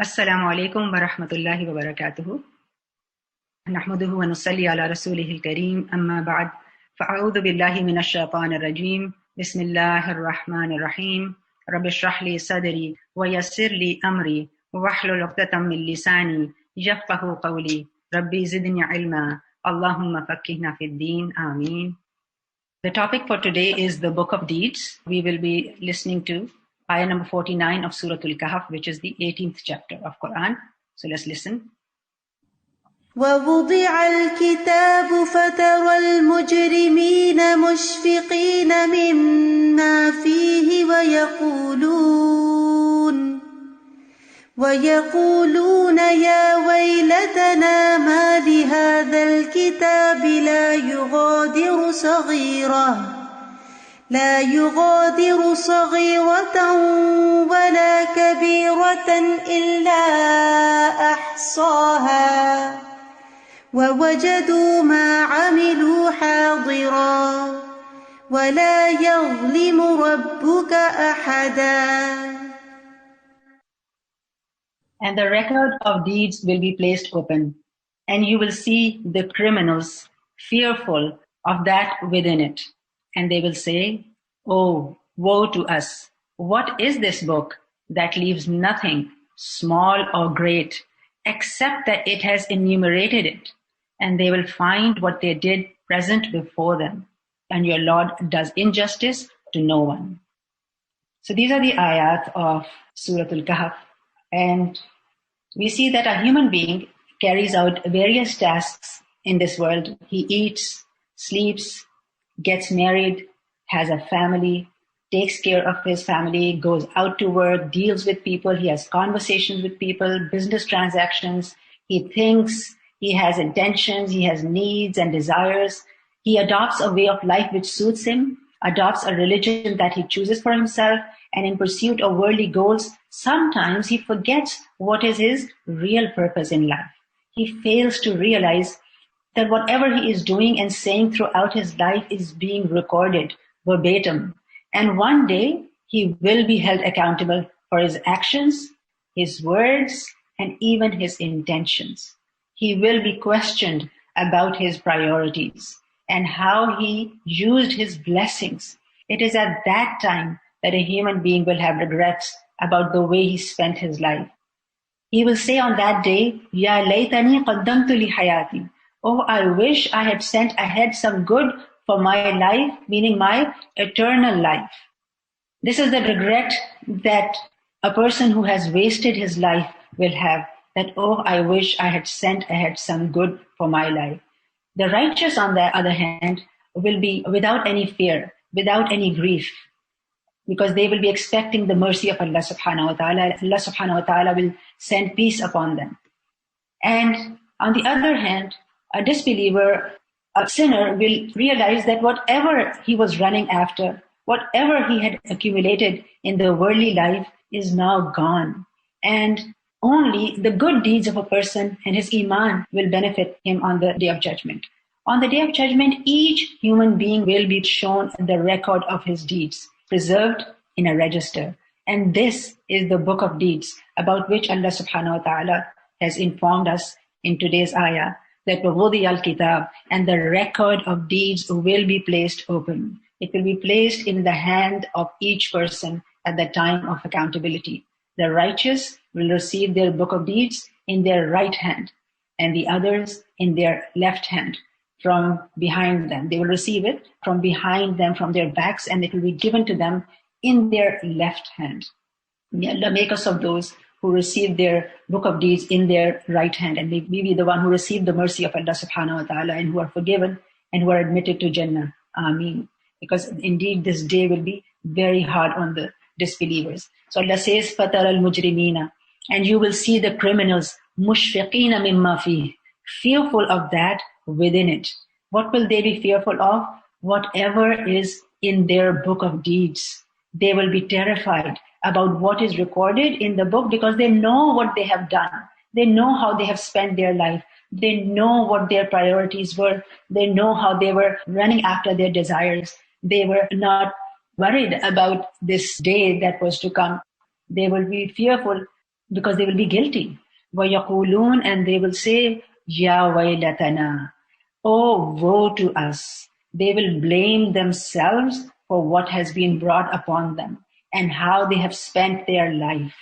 Assalamu alaikum wa rahmatullahi wa barakatuhu. Nahmaduhu wa nusalli ala rasulihil kareem, amma ba'd. Fa'a'udhu billahi minash shaitanir rajeem. Bismillahir rahmanir rahim. Rabbi shrah li sadri wa yassir li amri wahlul 'uqdatam min lisani yafqahu qawli. Rabbi zidni ilma. Allahumma faqqihna fid din. Ameen. The topic for today is the Book of Deeds. We will be listening to ayah number 49 of Surah Al-Kahf, which is the 18th chapter of Quran. So let's listen. وَوُضِعَ الْكِتَابُ فَتَرَى الْمُجْرِمِينَ مُشْفِقِينَ مِمَّا فِيهِ وَيَقُولُونَ يَا وَيْلَتَنَا مَا لِهَذَا الْكِتَابِ لا يغادر صغيرة ولا كبيرة إلا أحصاها ووجدوا ما عملوا حاضرا ولا يظلم ربك أحدا. And the record of deeds will be placed open, and you will see the criminals fearful of that within it. And they will say, "Oh, woe to us! What is this book that leaves nothing, small or great, except that it has enumerated it?" And they will find what they did present before them. And your Lord does injustice to no one. So these are the ayat of Surah Al-Kahf. And we see that a human being carries out various tasks in this world. He eats, sleeps, gets married, has a family, takes care of his family, goes out to work, deals with people, he has conversations with people, business transactions, he thinks, he has intentions, he has needs and desires. He adopts a way of life which suits him, adopts a religion that he chooses for himself, and in pursuit of worldly goals, sometimes he forgets what is his real purpose in life. He fails to realize that whatever he is doing and saying throughout his life is being recorded verbatim. And one day he will be held accountable for his actions, his words, and even his intentions. He will be questioned about his priorities and how he used his blessings. It is at that time that a human being will have regrets about the way he spent his life. He will say on that day, "Ya laytani qaddamtu li hayati." "Oh, I wish I had sent ahead some good for my life," meaning my eternal life. This is the regret that a person who has wasted his life will have, that, "Oh, I wish I had sent ahead some good for my life." The righteous, on the other hand, will be without any fear, without any grief, because they will be expecting the mercy of Allah subhanahu wa ta'ala. Allah subhanahu wa ta'ala will send peace upon them. And on the other hand, a disbeliever, a sinner, will realize that whatever he was running after, whatever he had accumulated in the worldly life is now gone. And only the good deeds of a person and his iman will benefit him on the Day of Judgment. On the Day of Judgment, each human being will be shown the record of his deeds, preserved in a register. And this is the Book of Deeds, about which Allah subhanahu wa ta'ala has informed us in today's ayah, that وَوُضِعَ الْكِتَابِ, and the record of deeds will be placed open. It will be placed in the hand of each person at the time of accountability. The righteous will receive their book of deeds in their right hand, and the others in their left hand, from behind them. They will receive it from behind them, from their backs, and it will be given to them in their left hand. May Allah make us of those who receive their book of deeds in their right hand, and may we be the one who receive the mercy of Allah subhanahu wa ta'ala, and who are forgiven and who are admitted to Jannah. Ameen. Because indeed this day will be very hard on the disbelievers. So Allah says, فَتَرَى الْمُجْرِمِينَ, and you will see the criminals, مُشْفِقِينَ مِمَّا فِيهِ, fearful of that within it. What will they be fearful of? Whatever is in their book of deeds. They will be terrified about what is recorded in the book, because they know what they have done. They know how they have spent their life. They know what their priorities were. They know how they were running after their desires. They were not worried about this day that was to come. They will be fearful because they will be guilty. وَيَقُولُونَ, and they will say, يَا وَيْلَتَنَا, oh, woe to us. They will blame themselves for what has been brought upon them and how they have spent their life.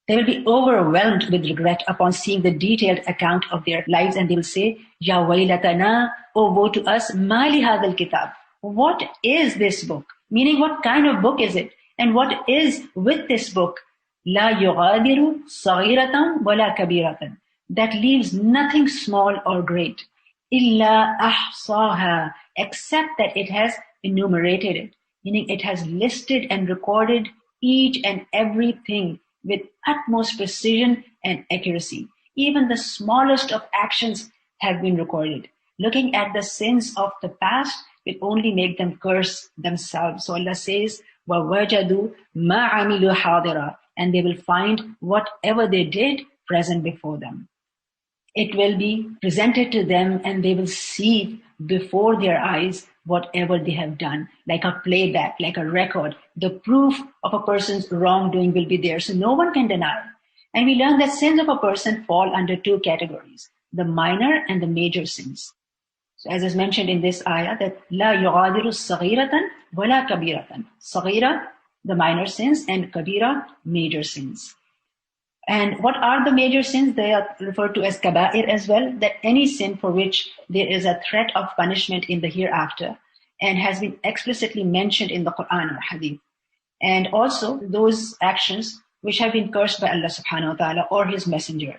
They will be overwhelmed with regret upon seeing the detailed account of their lives, and they will say, Ya waylatana, oh woe to us, ma li hadha al-kitab. What is this book? Meaning, what kind of book is it? And what is with this book? La yughadiru saghiratan wala kabiratan. That leaves nothing small or great. Illa ahsaha, except that it has enumerated it. Meaning, it has listed and recorded each and everything with utmost precision and accuracy. Even the smallest of actions have been recorded. Looking at the sins of the past will only make them curse themselves. So Allah says, وَوَجَدُوا مَا عَمِلُوا حَاضِرًا, and they will find whatever they did present before them. It will be presented to them, and they will see before their eyes whatever they have done, like a playback, like a record. The proof of a person's wrongdoing will be there, so no one can deny. And we learn that sins of a person fall under two categories, the minor and the major sins. So as is mentioned in this ayah, that la yughadiru saghiratan wala kabiratan. Saghira, the minor sins, and kabira, major sins. And what are the major sins? They are referred to as kaba'ir as well, that any sin for which there is a threat of punishment in the hereafter and has been explicitly mentioned in the Quran or Hadith. And also those actions which have been cursed by Allah subhanahu wa ta'ala or His Messenger.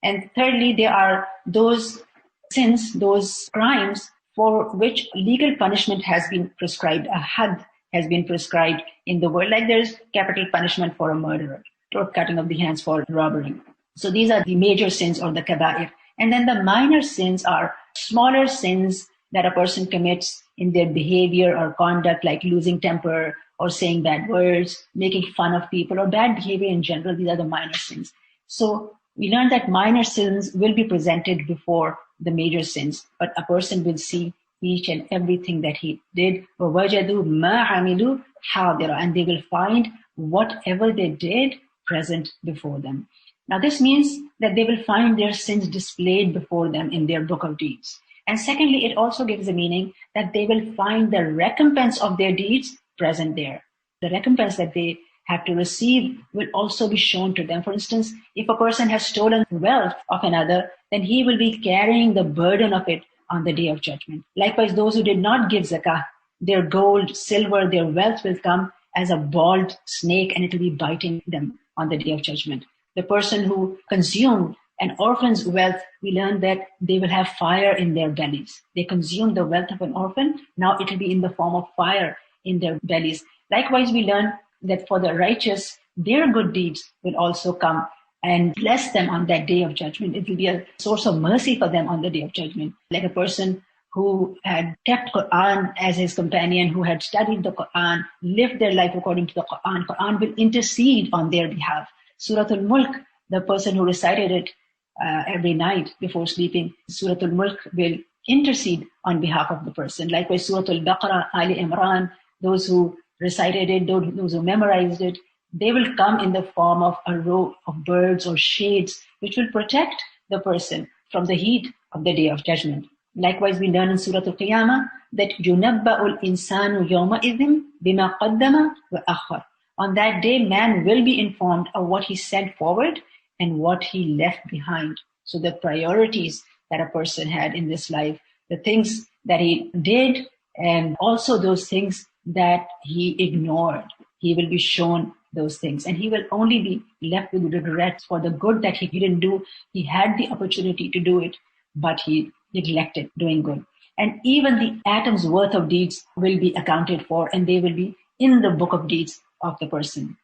And thirdly, there are those sins, those crimes for which legal punishment has been prescribed. A had has been prescribed in the world, like there is capital punishment for a murderer, or cutting of the hands for robbery. So these are the major sins or the kaba'ir. And then the minor sins are smaller sins that a person commits in their behavior or conduct, like losing temper or saying bad words, making fun of people, or bad behavior in general. These are the minor sins. So we learned that minor sins will be presented before the major sins, but a person will see each and everything that he did. وَوَجَدُوا مَا عَمِلُوا حَاضِرًا, and they will find whatever they did present before them. Now this means that they will find their sins displayed before them in their book of deeds. And secondly, it also gives the meaning that they will find the recompense of their deeds present there. The recompense that they have to receive will also be shown to them. For instance, if a person has stolen wealth of another, then he will be carrying the burden of it on the day of judgment. Likewise, those who did not give zakah, their gold, silver, their wealth will come as a bald snake, and it will be biting them on the day of judgment. The person who consumed an orphan's wealth, we learn that they will have fire in their bellies. They consume the wealth of an orphan, now it will be in the form of fire in their bellies. Likewise, we learn that for the righteous, their good deeds will also come and bless them on that day of judgment. It will be a source of mercy for them on the day of judgment. Like a person who had kept Quran as his companion, who had studied the Quran, lived their life according to the Quran, Quran will intercede on their behalf. Surah Al-Mulk, the person who recited it every night before sleeping, Surah Al-Mulk will intercede on behalf of the person. Likewise, Surah Al-Baqarah, Ali Imran, those who recited it, those who memorized it, they will come in the form of a row of birds or shades, which will protect the person from the heat of the day of judgment. Likewise, we learn in Surah Al-Qiyamah that يُنَبَّأُ الْإِنسَانُ يَوْمَئِذٍ بِمَا قَدَّمَ وَأَخَّرَ. On that day, man will be informed of what he sent forward and what he left behind. So the priorities that a person had in this life, the things that he did, and also those things that he ignored, he will be shown those things. And he will only be left with regrets for the good that he didn't do. He had the opportunity to do it, but he neglected doing good. And even the atom's worth of deeds will be accounted for, and they will be in the book of deeds of the person.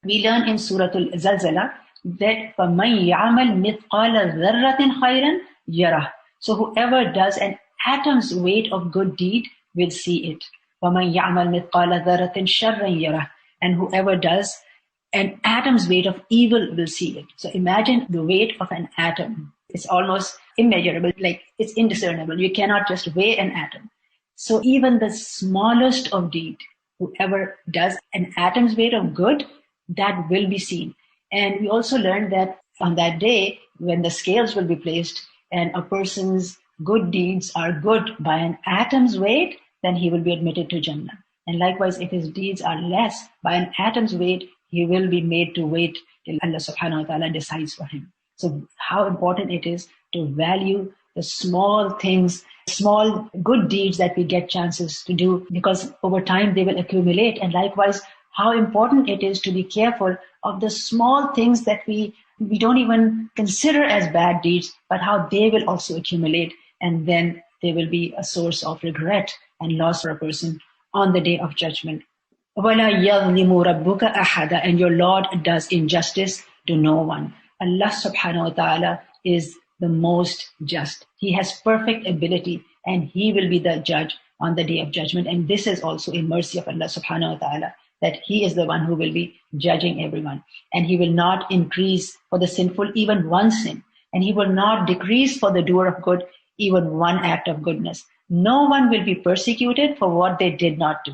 We learn in Surah Al-Zalzala that فَمَنْ يَعْمَلْ مِثْقَالَ ذَرَّةٍ خَيْرًا يَرَهُ. So whoever does an atom's weight of good deed will see it. وَمَنْ يَعْمَلْ مِثْقَالَ ذَرَّةٍ شَرًّا يَرَهُ. And whoever does an atom's weight of evil will see it. So imagine the weight of an atom. It's almost immeasurable, like it's indiscernible. You cannot just weigh an atom. So even the smallest of deed, whoever does an atom's weight of good, that will be seen. And we also learned that on that day, when the scales will be placed and a person's good deeds are good by an atom's weight, then he will be admitted to Jannah. And likewise, if his deeds are less by an atom's weight, he will be made to wait till Allah subhanahu wa ta'ala decides for him. So how important it is to value the small things, small good deeds that we get chances to do, because over time they will accumulate. And likewise, how important it is to be careful of the small things that we don't even consider as bad deeds, but how they will also accumulate, and then they will be a source of regret and loss for a person on the day of judgment. وَلَا يَظْلِمُ رَبُّكَ أَحَدًا, and your Lord does injustice to no one. Allah subhanahu wa ta'ala is the most just. He has perfect ability, and He will be the judge on the day of judgment. And this is also a mercy of Allah subhanahu wa ta'ala, that He is the one who will be judging everyone. And He will not increase for the sinful even one sin. And He will not decrease for the doer of good even one act of goodness. No one will be persecuted for what they did not do.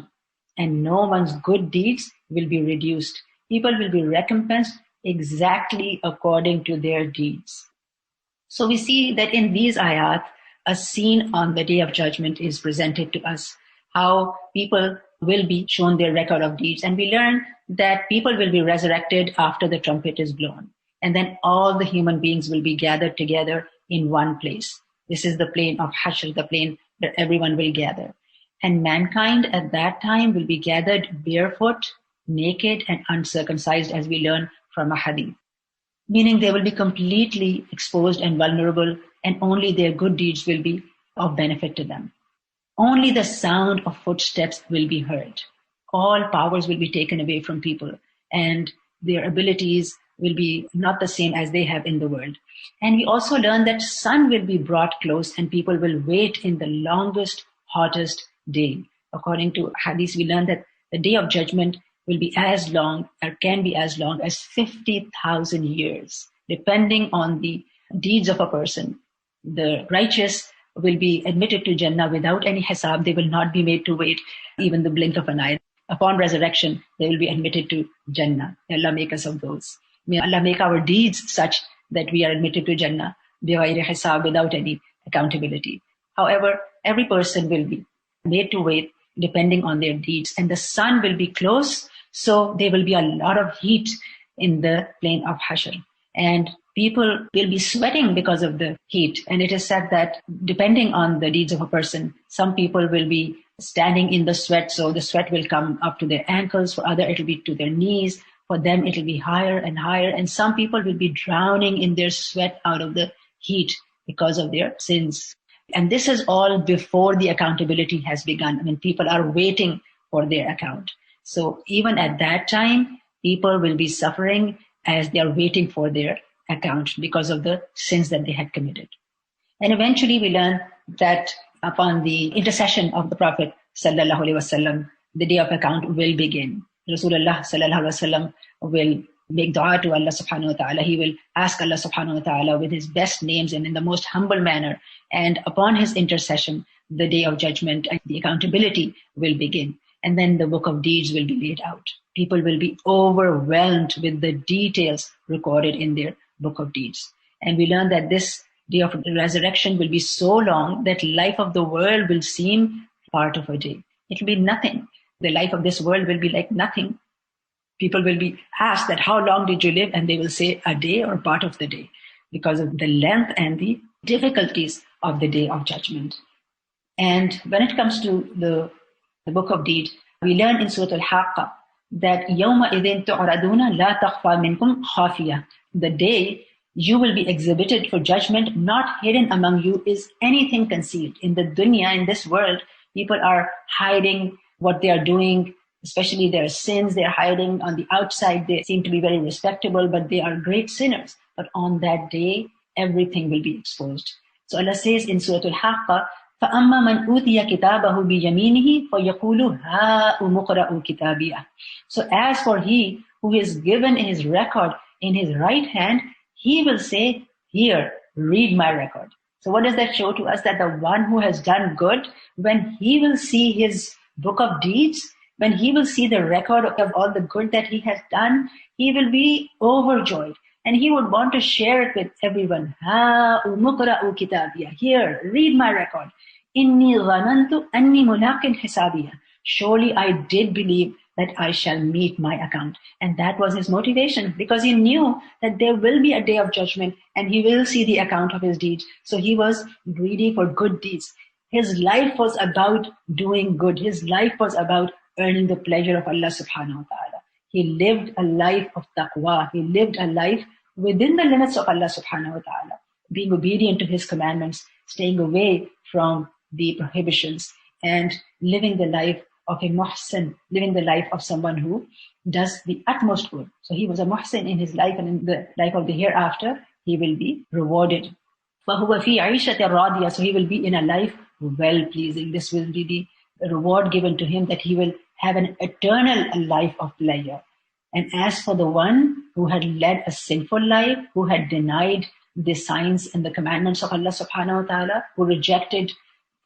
And no one's good deeds will be reduced. People will be recompensed exactly according to their deeds. So we see that in these ayat, a scene on the day of judgment is presented to us, how people will be shown their record of deeds. And we learn that people will be resurrected after the trumpet is blown. And then all the human beings will be gathered together in one place. This is the plain of Hashr, the plain where everyone will gather. And mankind at that time will be gathered barefoot, naked, and uncircumcised, as we learn from a hadith. Meaning they will be completely exposed and vulnerable, and only their good deeds will be of benefit to them. Only the sound of footsteps will be heard. All powers will be taken away from people, and their abilities will be not the same as they have in the world. And we also learn that sun will be brought close, and people will wait in the longest, hottest day. According to hadith, we learn that the day of judgment will be as long, or can be as long as 50,000 years, depending on the deeds of a person. The righteous will be admitted to Jannah without any hisab. They will not be made to wait even the blink of an eye. Upon resurrection, they will be admitted to Jannah. May Allah make us of those. May Allah make our deeds such that we are admitted to Jannah bighayri hisab, without any accountability. However, every person will be made to wait depending on their deeds, and the sun will be close, so there will be a lot of heat in the plain of Hashr, and people will be sweating because of the heat. And it is said that depending on the deeds of a person, some people will be standing in the sweat, so the sweat will come up to their ankles. For others, it will be to their knees. For them, it will be higher and higher. And some people will be drowning in their sweat out of the heat because of their sins. And this is all before the accountability has begun. I mean, people are waiting for their account. So even at that time, people will be suffering as they are waiting for their account because of the sins that they had committed. And eventually we learn that upon the intercession of the Prophet sallallahu alaihi wasallam, the day of account will begin. Rasulullah sallallahu alaihi wasallam will make dua to Allah subhanahu wa ta'ala. He will ask Allah subhanahu wa ta'ala with his best names and in the most humble manner. And upon his intercession, the day of judgment and the accountability will begin. And then the book of deeds will be laid out. People will be overwhelmed with the details recorded in their book of deeds. And we learn that this day of resurrection will be so long that life of the world will seem part of a day. It will be nothing. The life of this world will be like nothing. People will be asked that how long did you live? And they will say a day or part of the day, because of the length and the difficulties of the day of judgment. And when it comes to the book of deeds, we learn in Surah Al-Haqqa that يَوْمَ إِذٍ تُعْرَضُونَ لَا تَخْفَى مِنْكُمْ خَافِيَةٌ. The day you will be exhibited for judgment, not hidden among you is anything concealed. In the dunya, in this world, people are hiding what they are doing, especially their sins. They are hiding on the outside. They seem to be very respectable, but they are great sinners. But on that day, everything will be exposed. So Allah says in Surah Al-Haqqa, فَأَمَّا مَنْ أُوتِيَ كِتَابَهُ بِيَمِينِهِ فَيَقُولُ هَاؤُمُ اقْرَءُوا كِتَابِيَهْ. So as for he who is given his record in his right hand, he will say, here, read my record. So what does that show to us? That the one who has done good, when he will see his book of deeds, when he will see the record of all the good that he has done, he will be overjoyed. And he would want to share it with everyone. Ha umuqra'u kitabiya. Here, read my record. Inni dhanantu anni mulaqin hisabiya. Surely I did believe that I shall meet my account. And that was his motivation, because he knew that there will be a day of judgment and he will see the account of his deeds. So he was greedy for good deeds. His life was about doing good. His life was about earning the pleasure of Allah subhanahu wa ta'ala. He lived a life of taqwa. He lived a life within the limits of Allah subhanahu wa ta'ala, being obedient to his commandments, staying away from the prohibitions, and living the life of a muhsin, living the life of someone who does the utmost good. So he was a muhsin in his life, and in the life of the hereafter, he will be rewarded. فَهُوَ فِي عَيْشَةٍ رَاضِيَةٍ. So he will be in a life well-pleasing. This will be the reward given to him, that he will have an eternal life of pleasure. And as for the one who had led a sinful life, who had denied the signs and the commandments of Allah subhanahu wa ta'ala, who rejected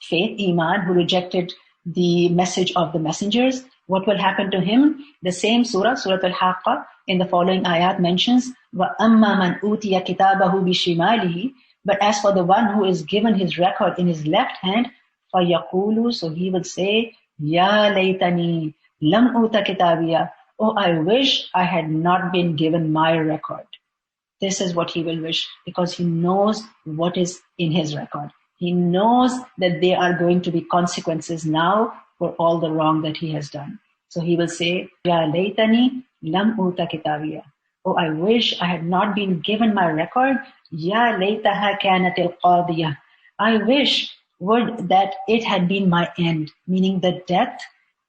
faith, iman, who rejected the message of the messengers, what will happen to him? The same surah, Surah Al-Haqqa, in the following ayat mentions, وَأَمَّا مَنْ أُوتِيَ كِتَابَهُ بِشِمَالِهِ. But as for the one who is given his record in his left hand, فَيَقُولُ. So he will say, يَا لَيْتَنِي لَمْ أُوتَ كِتَابِيَ. Oh, I wish I had not been given my record. This is what he will wish, because he knows what is in his record. He knows that there are going to be consequences now for all the wrong that he has done. So he will say, Ya laytani lam uta kitabiya. Oh, I wish I had not been given my record. Ya laytaha kanatil qadiyah. I wish would that it had been my end, meaning that death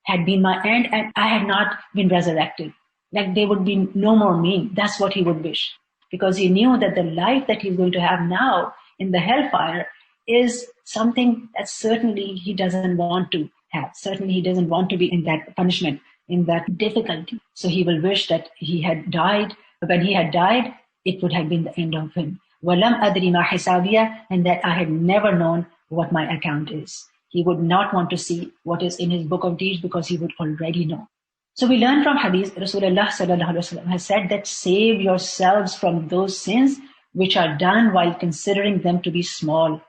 had been my end and I had not been resurrected. Like there would be no more me. That's what he would wish. Because he knew that the life that he's going to have now in the hellfire is something that certainly he doesn't want to have. Certainly he doesn't want to be in that punishment, in that difficulty. So he will wish that he had died. When he had died, it would have been the end of him. وَلَمْ أَدْرِ مَا حِسَابِيَ. And that I had never known what my account is. He would not want to see what is in his book of deeds because he would already know. So we learn from hadith, Rasulullah sallallahu alaihi wasallam has said that save yourselves from those sins which are done while considering them to be small.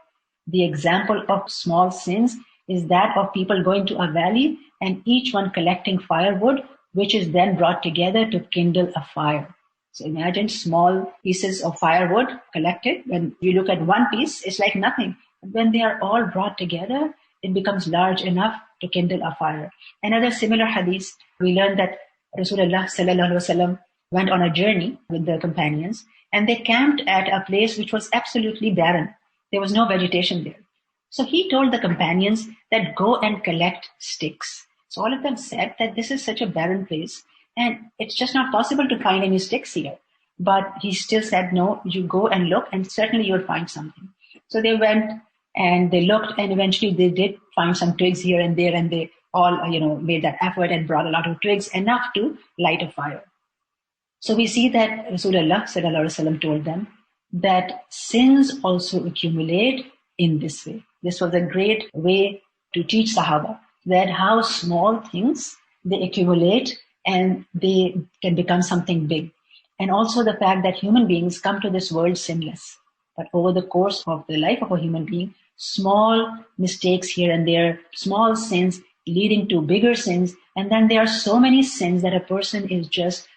The example of small sins is that of people going to a valley and each one collecting firewood, which is then brought together to kindle a fire. So imagine small pieces of firewood collected. When you look at one piece, it's like nothing. But when they are all brought together, it becomes large enough to kindle a fire. Another similar hadith, we learn that Rasulullah sallallahu alaihi wasallam went on a journey with the companions and they camped at a place which was absolutely barren. There was no vegetation there. So he told the companions that go and collect sticks. So all of them said that this is such a barren place and it's just not possible to find any sticks here. But he still said, no, you go and look and certainly you'll find something. So they went and they looked and eventually they did find some twigs here and there and they all, made that effort and brought a lot of twigs, enough to light a fire. So we see that Rasulullah sallallahu alaihi wasallam told them that sins also accumulate in this way. This was a great way to teach Sahaba that how small things, they accumulate and they can become something big. And also the fact that human beings come to this world sinless. But over the course of the life of a human being, small mistakes here and there, small sins leading to bigger sins. And then there are so many sins that a person is just,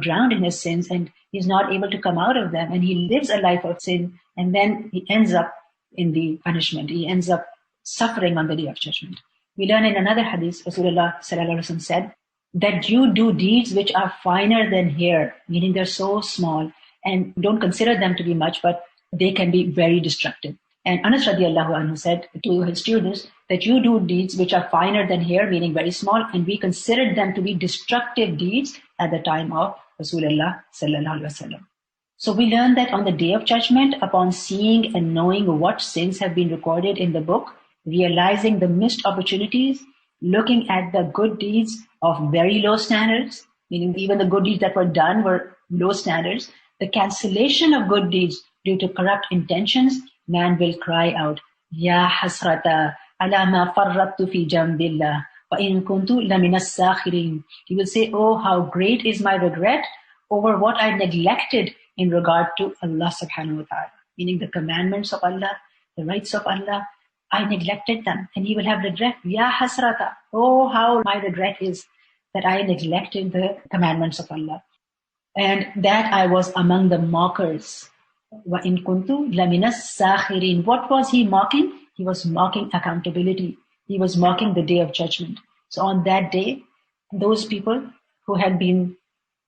drowned in his sins and he's not able to come out of them. And he lives a life of sin and then he ends up in the punishment. He ends up suffering on the day of judgment. We learn in another hadith, Rasulullah sallallahu alaihi wasallam said that you do deeds which are finer than hair, meaning they're so small and don't consider them to be much, but they can be very destructive. And Anas radiallahu anhu said to his students that you do deeds which are finer than hair, meaning very small, and we considered them to be destructive deeds at the time of Rasulullah sallallahu alaihi wasallam. So we learn that on the day of judgment, upon seeing and knowing what sins have been recorded in the book, realizing the missed opportunities, looking at the good deeds of very low standards, meaning even the good deeds that were done were low standards, the cancellation of good deeds due to corrupt intentions, man will cry out, Ya hasrata ala ma farrattu fi jambillah. وَإِن كُنتُ لَمِنَ السَّاخِرِينَ. He will say, oh, how great is my regret over what I neglected in regard to Allah subhanahu wa ta'ala, meaning the commandments of Allah, the rights of Allah. I neglected them, and he will have regret. Ya hasrata, oh, how my regret is that I neglected the commandments of Allah, and that I was among the mockers. وَإِن كُنتُ لَمِنَ السَّاخِرِينَ. What was he mocking? He was mocking accountability. He was mocking the day of judgment. So on that day, those people who had been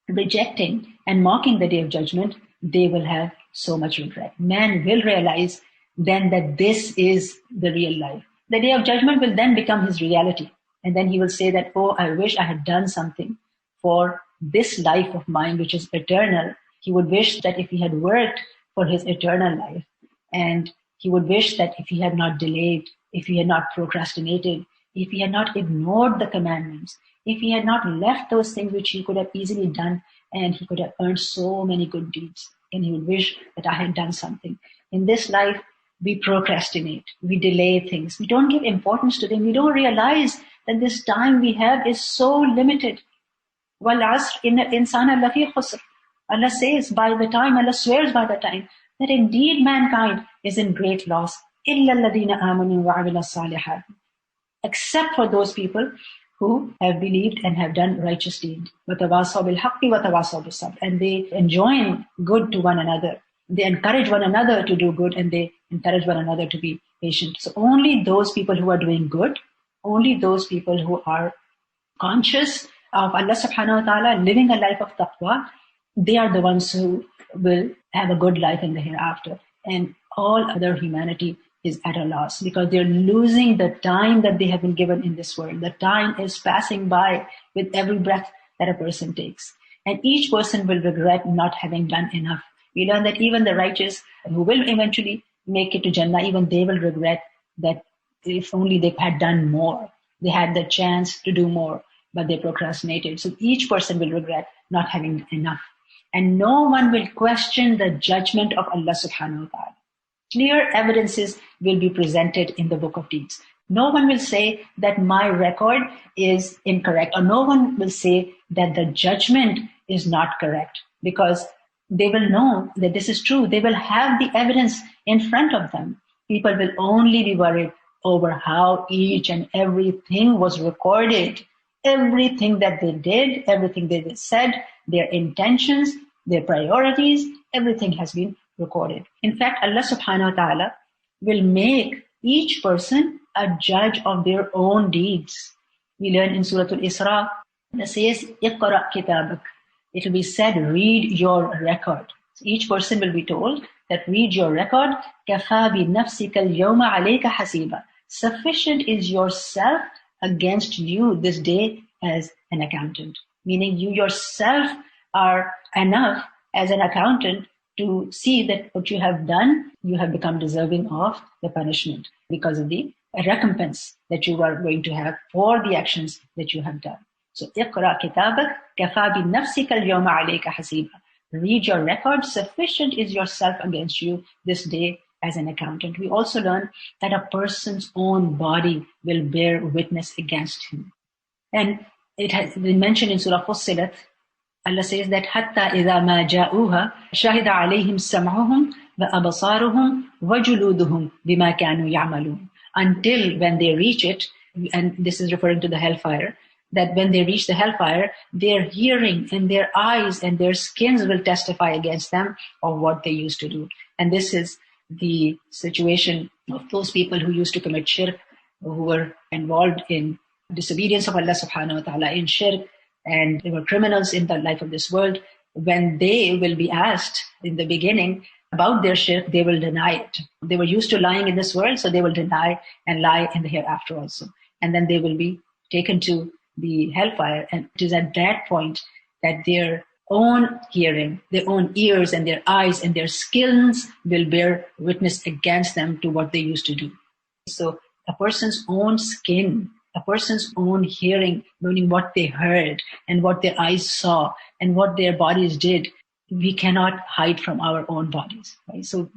rejecting and mocking the day of judgment, they will have so much regret. Man will realize then that this is the real life. The day of judgment will then become his reality. And then he will say that, oh, I wish I had done something for this life of mine, which is eternal. He would wish that if he had worked for his eternal life, and he would wish that if he had not delayed, if he had not procrastinated, if he had not ignored the commandments, if he had not left those things which he could have easily done, and he could have earned so many good deeds, and he would wish that I had done something. In this life, we procrastinate, we delay things, we don't give importance to them, we don't realize that this time we have is so limited. وَالْعَصْرِ إِنَّ الْإِنسَانَ لَفِي خُسْرٍ. Allah says by the time, Allah swears by the time, that indeed mankind is in great loss. إِلَّا الَّذِينَ آمَنُوا وَعَمِلُوا الصَّالِحَاتِ. Except for those people who have believed and have done righteous deeds. وَتَوَاصَوْا بِالْحَقِّ وَتَوَاصَوْا بِالصَّبْرِ. And they enjoin good to one another. They encourage one another to do good, and they encourage one another to be patient. So only those people who are doing good, only those people who are conscious of Allah subhanahu wa ta'ala, living a life of taqwa, they are the ones who will have a good life in the hereafter. And all other humanity is at a loss because they're losing the time that they have been given in this world. The time is passing by with every breath that a person takes. And each person will regret not having done enough. We learn that even the righteous who will eventually make it to Jannah, even they will regret that if only they had done more. They had the chance to do more, but they procrastinated. So each person will regret not having enough. And no one will question the judgment of Allah subhanahu wa ta'ala. Clear evidences will be presented in the book of deeds. No one will say that my record is incorrect, or no one will say that the judgment is not correct, because they will know that this is true. They will have the evidence in front of them. People will only be worried over how each and everything was recorded. Everything that they did, everything they said, their intentions, their priorities, everything has been recorded. In fact, Allah subhanahu wa ta'ala will make each person a judge of their own deeds. We learn in Surah Al-Isra, it says, "Iqra kitabak." It will be said, read your record. So each person will be told that read your record. كَفَى بِنَفْسِكَ الْيَوْمَ عَلَيْكَ حَسِيبًا. Sufficient is yourself against you this day as an accountant. Meaning you yourself are enough as an accountant to see that what you have done, you have become deserving of the punishment because of the recompense that you are going to have for the actions that you have done. So, اقرأ كتابك كفى بنفسك اليوم عليك حسيبا. Read your record, sufficient is yourself against you this day as an accountant. We also learn that a person's own body will bear witness against him. And it has been mentioned in Surah Fussilat, Allah says that حَتَّى إِذَا مَا جَاءُوهَا شَهِدَ عَلَيْهِمْ سَمْعُهُمْ وَأَبْصَارُهُمْ وَجُلُودُهُمْ بِمَا كَانُوا يَعْمَلُونَ. Until when they reach it, and this is referring to the hellfire, that when they reach the hellfire, their hearing and their eyes and their skins will testify against them of what they used to do. And this is the situation of those people who used to commit shirk, who were involved in disobedience of Allah subhanahu wa ta'ala, in shirk, and they were criminals in the life of this world. When they will be asked in the beginning about their shirk, they will deny it. They were used to lying in this world, so they will deny and lie in the hereafter also. And then they will be taken to the hellfire, and it is at that point that their own hearing, their own ears and their eyes and their skins will bear witness against them to what they used to do. So a person's own skin, a person's own hearing, knowing what they heard and what their eyes saw and what their bodies did, we cannot hide from our own bodies, right? So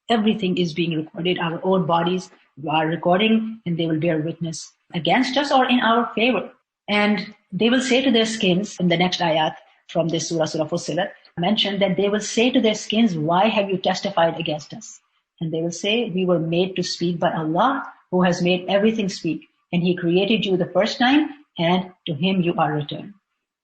everything is being recorded. Our own bodies are recording, and they will bear witness against us or in our favor. And they will say to their skins, in the next ayat from this Surah Fussilat, mentioned that they will say to their skins, why have you testified against us? And they will say, we were made to speak by Allah, who has made everything speak. And He created you the first time, and to Him you are returned.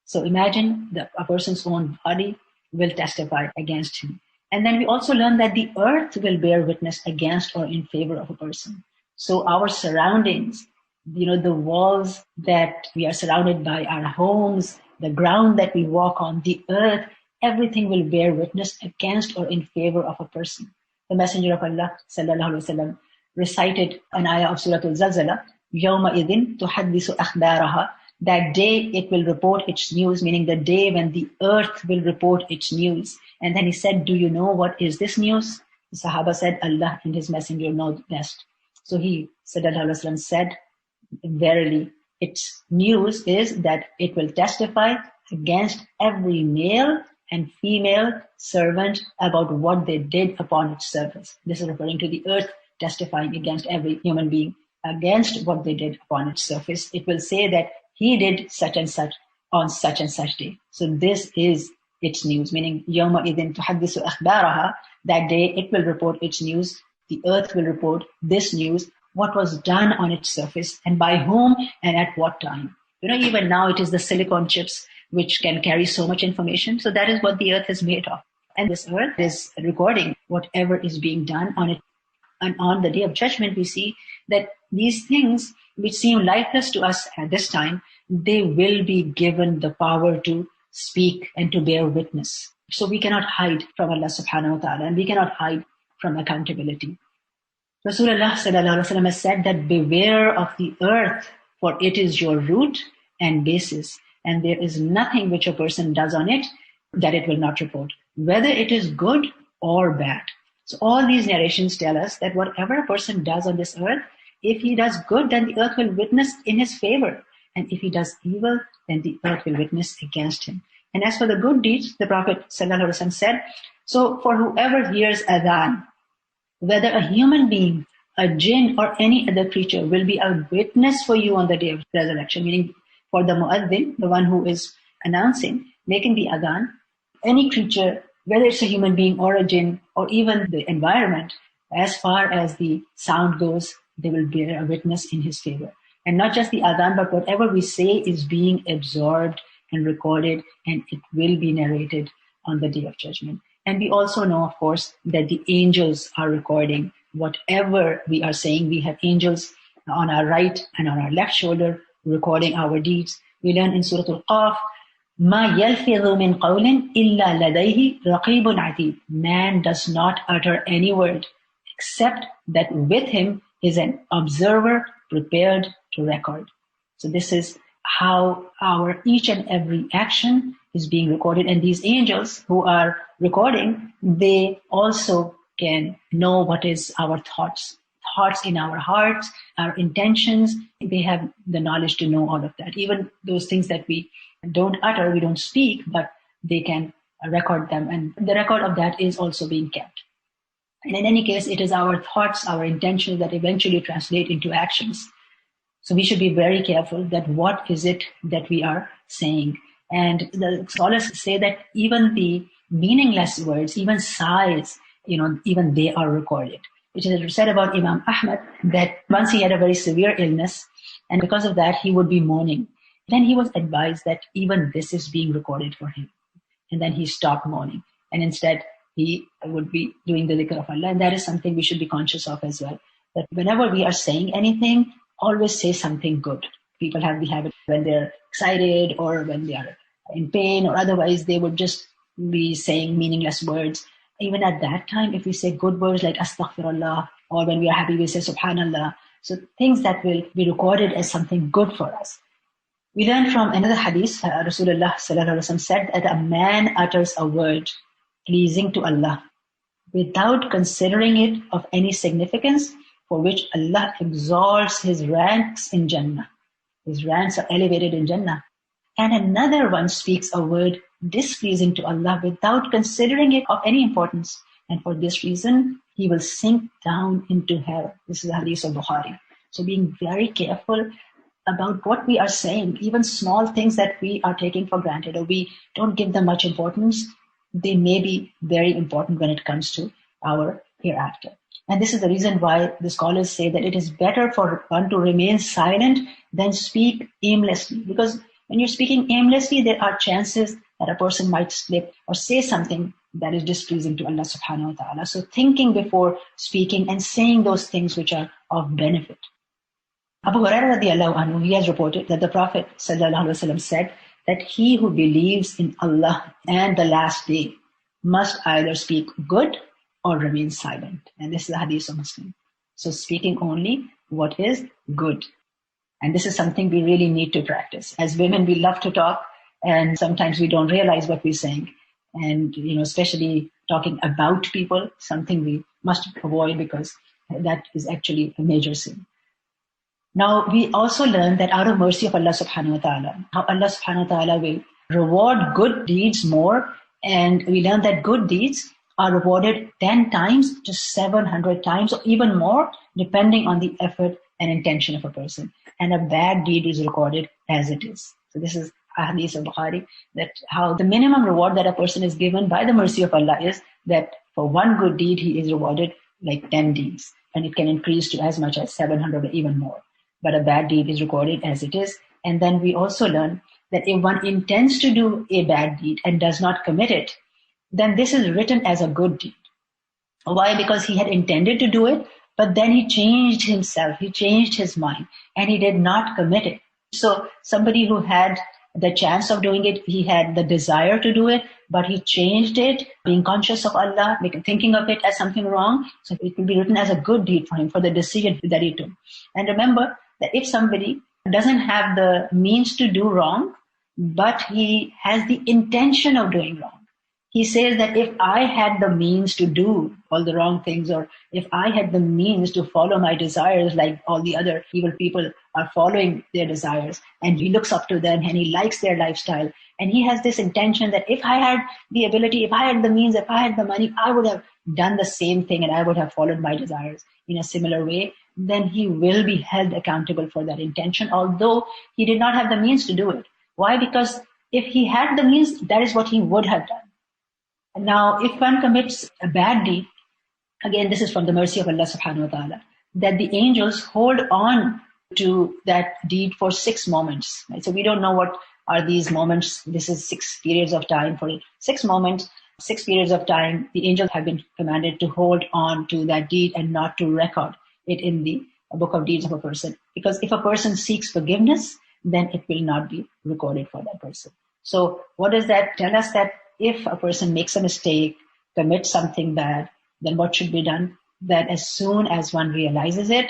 So imagine that a person's own body will testify against him. And then we also learn that the earth will bear witness against or in favor of a person. So our surroundings, the walls that we are surrounded by, our homes, the ground that we walk on, the earth, everything will bear witness against or in favor of a person. The Messenger of Allah sallallahu alaihi wasallam recited an ayah of Surah Al-Zalzalah, يَوْمَ إِذٍ تُحَدِّثُ أَخْبَارَهَا. That day it will report its news, meaning the day when the earth will report its news. And then he said, do you know what is this news? The Sahaba said, Allah and His Messenger know best. So he, sallallahu alaihi wasallam, said, verily, its news is that it will testify against every male and female servant about what they did upon its surface. This is referring to the earth testifying against every human being, against what they did upon its surface. It will say that he did such and such on such and such day. So this is its news, meaning يَوْمَ إِذٍ تُحَدِّثُ أَخْبَارَهَا. That day it will report its news. The earth will report this news, what was done on its surface and by whom and at what time. Even now it is the silicon chips which can carry so much information. So that is what the earth is made of. And this earth is recording whatever is being done on it. And on the day of judgment, we see that these things which seem lifeless to us at this time, they will be given the power to speak and to bear witness. So we cannot hide from Allah subhanahu wa ta'ala, and we cannot hide from accountability. Rasulullah sallallahu alaihi wasallam has said that beware of the earth, for it is your root and basis, and there is nothing which a person does on it that it will not report, whether it is good or bad. So all these narrations tell us that whatever a person does on this earth, if he does good, then the earth will witness in his favor. And if he does evil, then the earth will witness against him. And as for the good deeds, the Prophet ﷺ said, so for whoever hears adhan, whether a human being, a jinn, or any other creature, will be a witness for you on the day of resurrection, meaning for the muaddin, the one who is announcing, making the adhan, any creature, whether it's a human being or a jinn, or even the environment, as far as the sound goes, they will bear a witness in his favor. And not just the adhan, but whatever we say is being absorbed and recorded, and it will be narrated on the day of judgment. And we also know, of course, that the angels are recording whatever we are saying. We have angels on our right and on our left shoulder recording our deeds. We learn in Surah Al-Kahf, مَا يَلْفِظُ مِنْ قَوْلٍ إِلَّا لَدَيْهِ رَقِيبٌ عَتِيدٌ. Man does not utter any word except that with him is an observer prepared to record. So this is how our each and every action is being recorded. And these angels who are recording, they also can know what is our thoughts in our hearts, our intentions. They have the knowledge to know all of that. Even those things that we don't utter, we don't speak, but they can record them. And the record of that is also being kept. And in any case, it is our thoughts, our intentions that eventually translate into actions. So we should be very careful that what is it that we are saying. And the scholars say that even the meaningless words, even sighs, even they are recorded. Which is said about Imam Ahmad that once he had a very severe illness, and because of that he would be mourning. Then he was advised that even this is being recorded for him. And then he stopped mourning. And instead he would be doing the dhikr of Allah. And that is something we should be conscious of as well. That whenever we are saying anything, always say something good. People have the habit when they're excited or when they are in pain or otherwise, they would just be saying meaningless words. Even at that time, if we say good words like astaghfirullah, or when we are happy, we say subhanallah. So things that will be recorded as something good for us. We learn from another hadith, Rasulullah sallallahu alaihi wasallam said that a man utters a word pleasing to Allah without considering it of any significance, for which Allah exalts his ranks in Jannah. His ranks are elevated in Jannah. And another one speaks a word displeasing to Allah without considering it of any importance. And for this reason, he will sink down into hell. This is the hadith of Bukhari. So being very careful about what we are saying, even small things that we are taking for granted or we don't give them much importance, they may be very important when it comes to our hereafter. And this is the reason why the scholars say that it is better for one to remain silent than speak aimlessly. Because when you're speaking aimlessly, there are chances that a person might slip or say something that is displeasing to Allah subhanahu wa ta'ala. So thinking before speaking and saying those things which are of benefit. Abu Hurairah radiallahu anhu, he has reported that the Prophet sallallahu alaihi wasallam said that he who believes in Allah and the last day must either speak good or remain silent. And this is the hadith of Muslim. So speaking only what is good. And this is something we really need to practice. As women, we love to talk, and sometimes we don't realize what we're saying. And, especially talking about people, something we must avoid because that is actually a major sin. Now, we also learn that out of mercy of Allah subhanahu wa ta'ala, how Allah subhanahu wa ta'ala will reward good deeds more. And we learn that good deeds are rewarded 10 times to 700 times or even more, depending on the effort and intention of a person. And a bad deed is recorded as it is. So this is a hadith of Bukhari, that how the minimum reward that a person is given by the mercy of Allah is that for one good deed, he is rewarded like 10 deeds. And it can increase to as much as 700 or even more. But a bad deed is recorded as it is. And then we also learn that if one intends to do a bad deed and does not commit it, then this is written as a good deed. Why? Because he had intended to do it, but then he changed himself, he changed his mind, and he did not commit it. So somebody who had the chance of doing it, he had the desire to do it, but he changed it, being conscious of Allah, thinking of it as something wrong. So it will be written as a good deed for him, for the decision that he took. And remember that if somebody doesn't have the means to do wrong, but he has the intention of doing wrong, he says that if I had the means to do all the wrong things, or if I had the means to follow my desires like all the other evil people are following their desires, and he looks up to them and he likes their lifestyle, and he has this intention that if I had the ability, if I had the means, if I had the money, I would have done the same thing and I would have followed my desires in a similar way, then he will be held accountable for that intention, although he did not have the means to do it. Why? Because if he had the means, that is what he would have done. Now, if one commits a bad deed, again, this is from the mercy of Allah subhanahu wa ta'ala, that the angels hold on to that deed for 6 moments. Right? So we don't know what are these moments. This is 6 periods of time. For 6 moments, 6 periods of time, the angels have been commanded to hold on to that deed and not to record it in the book of deeds of a person. Because if a person seeks forgiveness, then it will not be recorded for that person. So what does that tell us? That if a person makes a mistake, commits something bad, then what should be done? That as soon as one realizes it,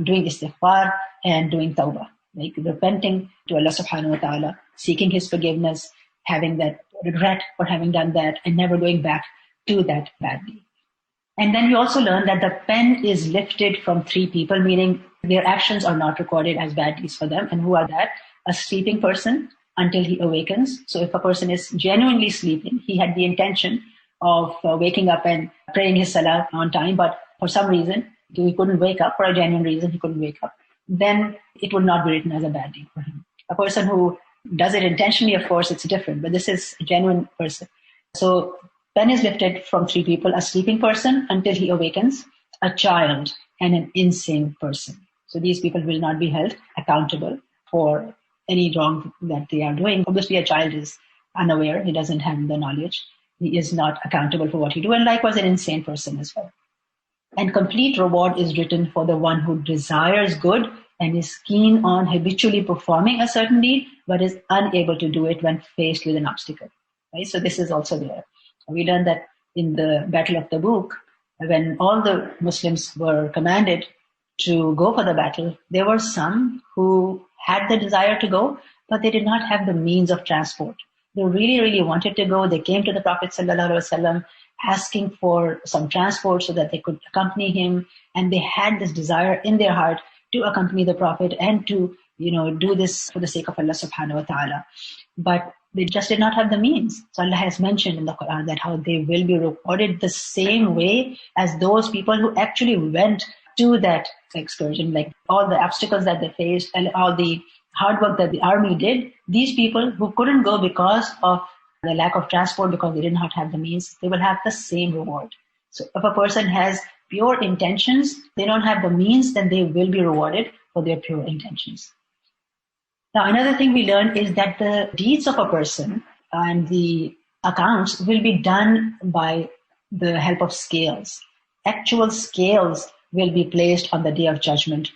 doing istighfar and doing tawbah, like repenting to Allah subhanahu wa ta'ala, seeking his forgiveness, having that regret for having done that, and never going back to that bad deed. And then we also learn that the pen is lifted from 3 people, meaning their actions are not recorded as bad deeds for them. And who are that? A sleeping person until he awakens. So if a person is genuinely sleeping, he had the intention of waking up and praying his salah on time, but for some reason, he couldn't wake up, for a genuine reason, he couldn't wake up, then it would not be written as a bad deed for him. A person who does it intentionally, of course, it's different, but this is a genuine person. So pen is lifted from 3 people: a sleeping person until he awakens, a child, and an insane person. So these people will not be held accountable for any wrong that they are doing. Obviously, a child is unaware. He doesn't have the knowledge. He is not accountable for what he do. And likewise, an insane person as well. And complete reward is written for the one who desires good and is keen on habitually performing a certain deed, but is unable to do it when faced with an obstacle. Right? So this is also there. We learned that in the Battle of Tabuk, when all the Muslims were commanded to go for the battle, there were some who had the desire to go, but they did not have the means of transport. They really, really wanted to go. They came to the Prophet ﷺ asking for some transport so that they could accompany him. And they had this desire in their heart to accompany the Prophet and to, do this for the sake of Allah subhanahu wa ta'ala. But they just did not have the means. So Allah has mentioned in the Quran that how they will be rewarded the same way as those people who actually went to that excursion, like all the obstacles that they faced and all the hard work that the army did, these people who couldn't go because of the lack of transport, because they did not have the means, they will have the same reward. So if a person has pure intentions, they don't have the means, then they will be rewarded for their pure intentions. Now, another thing we learned is that the deeds of a person and the accounts will be done by the help of scales. Actual scales will be placed on the Day of Judgment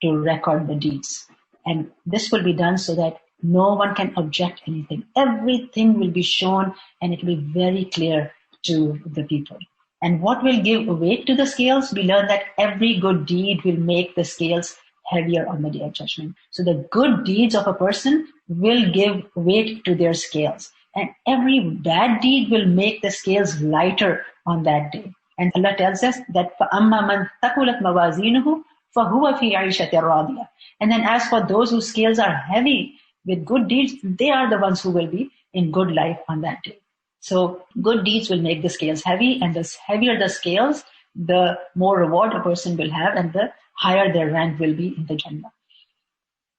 to record the deeds. And this will be done so that no one can object anything. Everything will be shown and it will be very clear to the people. And what will give weight to the scales? We learn that every good deed will make the scales heavier on the Day of Judgment. So the good deeds of a person will give weight to their scales. And every bad deed will make the scales lighter on that day. And Allah tells us that فَأَمَّا مَنْ ثَقُلَتْ مَوَازِينُهُ فَهُوَ فِي عِيشَةٍ رَاضِيَةٍ. And then as for those whose scales are heavy with good deeds, they are the ones who will be in good life on that day. So good deeds will make the scales heavy, and the heavier the scales, the more reward a person will have and the higher their rank will be in the Jannah.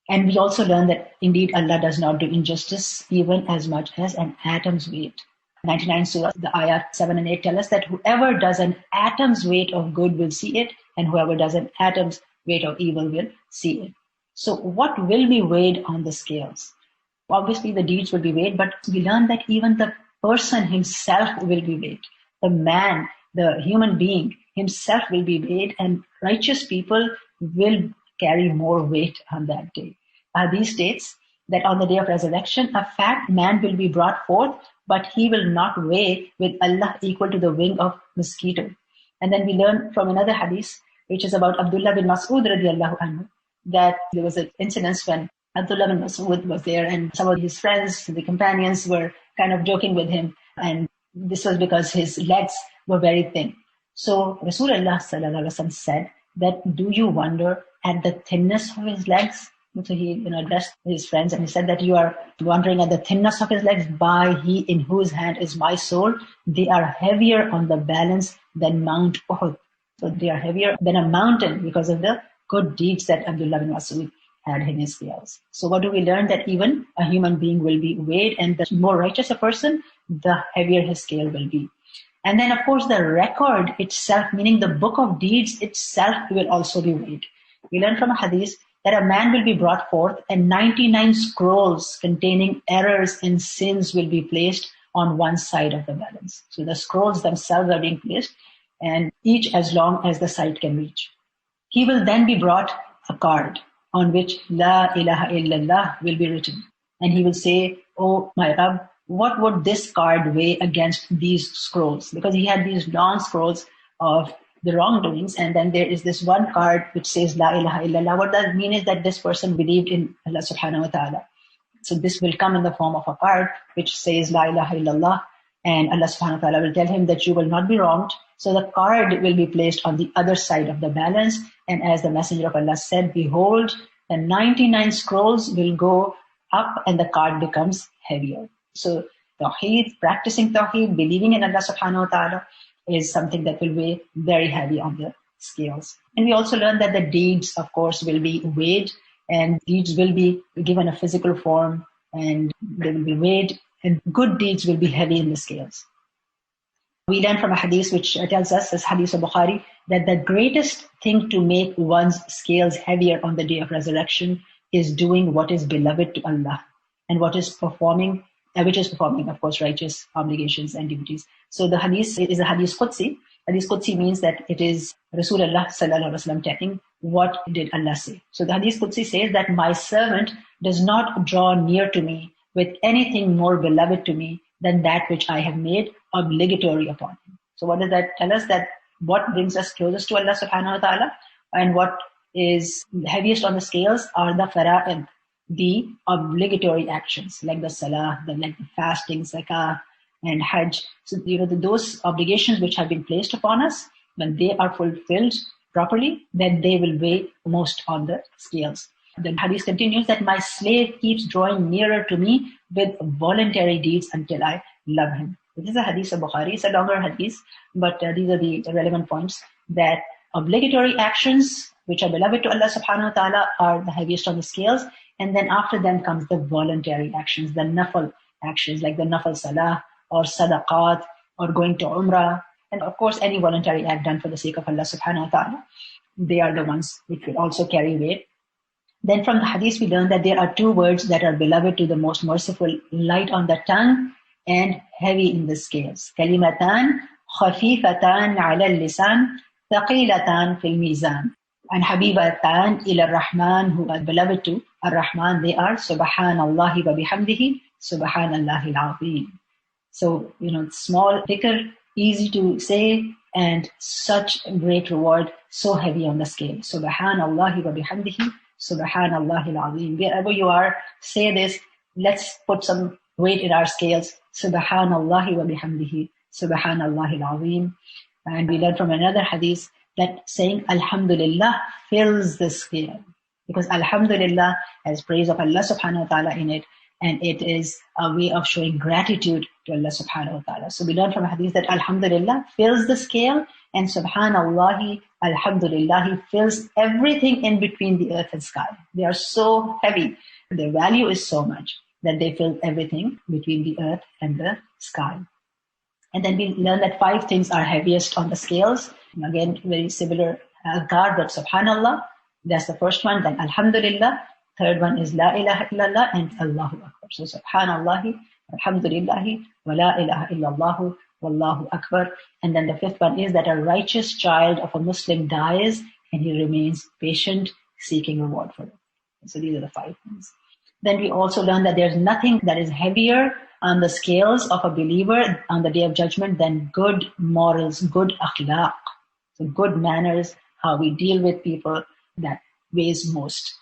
And we also learn that indeed Allah does not do injustice even as much as an atom's weight. 99 Surah, the ayat 7 and 8 tell us that whoever does an atom's weight of good will see it, and whoever does an atom's weight of evil will see it. So what will be weighed on the scales? Obviously the deeds will be weighed, but we learn that even the person himself will be weighed. The man, the human being himself will be weighed, and righteous people will carry more weight on that day. These states that on the day of resurrection, a fat man will be brought forth, but he will not weigh with Allah equal to the wing of mosquito. And then we learn from another hadith, which is about Abdullah bin Mas'ud radiallahu anhu, that there was an incident when Abdullah bin Mas'ud was there and some of his friends, the companions, were kind of joking with him. And this was because his legs were very thin. So Rasulullah sallallahu alaihi wasallam said that, do you wonder at the thinness of his legs? So he addressed his friends and he said that you are wondering at the thinness of his legs. By he in whose hand is my soul, they are heavier on the balance than Mount Uhud. So they are heavier than a mountain because of the good deeds that Abdullah bin Mas'ud had in his scales. So what do we learn? That even a human being will be weighed, and the more righteous a person, the heavier his scale will be. And then of course the record itself, meaning the book of deeds itself, will also be weighed. We learn from a hadith that a man will be brought forth and 99 scrolls containing errors and sins will be placed on one side of the balance. So the scrolls themselves are being placed, and each as long as the sight can reach. He will then be brought a card on which La ilaha illallah will be written. And he will say, oh my Rabb, what would this card weigh against these scrolls? Because he had these long scrolls of the wrongdoings, and then there is this one card which says La ilaha illallah. What that means is that this person believed in Allah subhanahu wa ta'ala. So this will come in the form of a card which says La ilaha illallah, and Allah subhanahu wa ta'ala will tell him that you will not be wronged. So the card will be placed on the other side of the balance, and as the Messenger of Allah said, behold, the 99 scrolls will go up and the card becomes heavier. So Tawheed, practicing Tawheed, believing in Allah subhanahu wa ta'ala, is something that will weigh very heavy on the scales. And we also learn that the deeds, of course, will be weighed, and deeds will be given a physical form, and they will be weighed, and good deeds will be heavy in the scales. We learn from a hadith which tells us, as hadith of Bukhari, that the greatest thing to make one's scales heavier on the day of resurrection is doing what is beloved to Allah, and which is performing, of course, righteous obligations and duties. So the hadith is a hadith Qudsi. Hadith Qudsi means that it is Rasulullah sallallahu alaihi wasallam telling what did Allah say. So the hadith Qudsi says that my servant does not draw near to me with anything more beloved to me than that which I have made obligatory upon him. So what does that tell us? That what brings us closest to Allah subhanahu wa ta'ala and what is heaviest on the scales are the fara'id, the obligatory actions like the salah, like the fasting, zakah, and hajj. So those obligations which have been placed upon us, when they are fulfilled properly, then they will weigh most on the scales. The hadith continues that my slave keeps drawing nearer to me with voluntary deeds until I love him. This is a hadith of Bukhari. It's a longer hadith, but these are the relevant points, that obligatory actions, which are beloved to Allah subhanahu wa ta'ala, are the heaviest on the scales. And then after them comes the voluntary actions, the nafal actions, like the nafal salah or sadaqat or going to umrah. And of course, any voluntary act done for the sake of Allah subhanahu wa ta'ala, they are the ones which will also carry weight. Then from the hadith, we learn that there are two words that are beloved to the most merciful, light on the tongue and heavy in the scales. Kalimatan khafifatan ala al-lisan, thaqilatan fil mizan. And habibatan ila ar-Rahman, who are beloved to ar-Rahman, they are subhanallahi wa bihamdihi, subhanallahi al-azim. So, small dhikr, easy to say, and such great reward, so heavy on the scale. Subhanallahi wa bihamdihi, subhanallahi al-azim. Wherever you are, say this. Let's put some weight in our scales. Subhanallahi wa bihamdihi, subhanallahi al-azim. And we learn from another hadith that saying Alhamdulillah fills the scale. Because Alhamdulillah has praise of Allah subhanahu wa ta'ala in it, and it is a way of showing gratitude to Allah subhanahu wa ta'ala. So we learn from a hadith that Alhamdulillah fills the scale, and Subhanallahi, Alhamdulillah, fills everything in between the earth and sky. They are so heavy. Their value is so much that they fill everything between the earth and the sky. And then we learn that 5 things are heaviest on the scales. And again, very similar adhkar, but Subhanallah, that's the first one. Then Alhamdulillah. Third one is La ilaha illallah and Allahu Akbar. So Subhanallahi, Alhamdulillahi, wa La ilaha illallahu, Wallahu Akbar. And then the 5th one is that a righteous child of a Muslim dies and he remains patient, seeking reward for it. So these are the 5 things. Then we also learn that there's nothing that is heavier on the scales of a believer on the Day of Judgment than good morals, good akhlaq. So good manners, how we deal with people, that weighs most.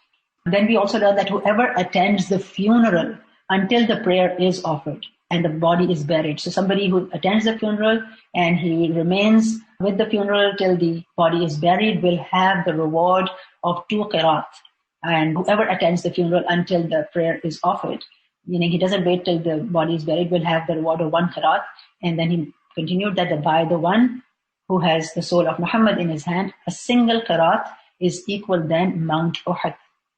Then we also learn that whoever attends the funeral until the prayer is offered and the body is buried. So somebody who attends the funeral and he remains with the funeral till the body is buried will have the reward of 2 qiraat. And whoever attends the funeral until the prayer is offered, meaning he doesn't wait till the body is buried, will have the reward of 1 qiraat. And then he continued that by the one who has the soul of Muhammad in his hand, a single qiraat is equal than Mount Uhud.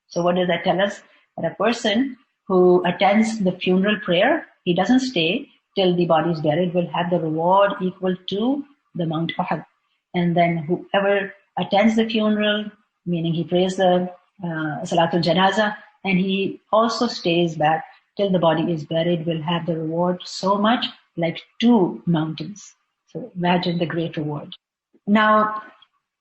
So what does that tell us? That a person who attends the funeral prayer, he doesn't stay till the body is buried, will have the reward equal to the Mount Uhud. And then whoever attends the funeral, meaning he prays the Salatul Janaza, and he also stays back till the body is buried, will have the reward so much like 2 mountains. So imagine the great reward. Now,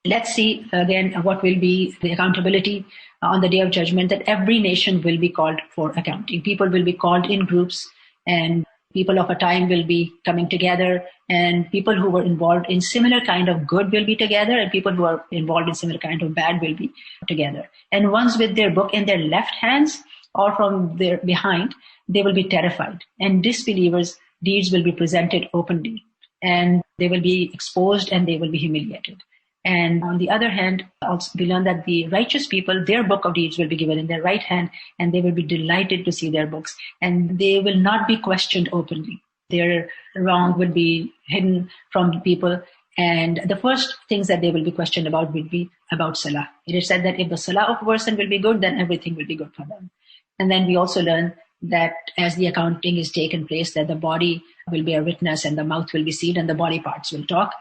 let's see again what will be the accountability on the Day of Judgment, that every nation will be called for accounting. People will be called in groups, and people of a time will be coming together, and people who were involved in similar kind of good will be together, and people who are involved in similar kind of bad will be together. And ones with their book in their left hands or from their behind, they will be terrified. And disbelievers' deeds will be presented openly, and they will be exposed and they will be humiliated. And on the other hand, also we learn that the righteous people, their book of deeds will be given in their right hand, and they will be delighted to see their books, and they will not be questioned openly. Their wrong will be hidden from people, and the first things that they will be questioned about will be about salah. It is said that if the salah of a person will be good, then everything will be good for them. And then we also learn that as the accounting is taken place, that the body will be a witness and the mouth will be sealed and the body parts will talk,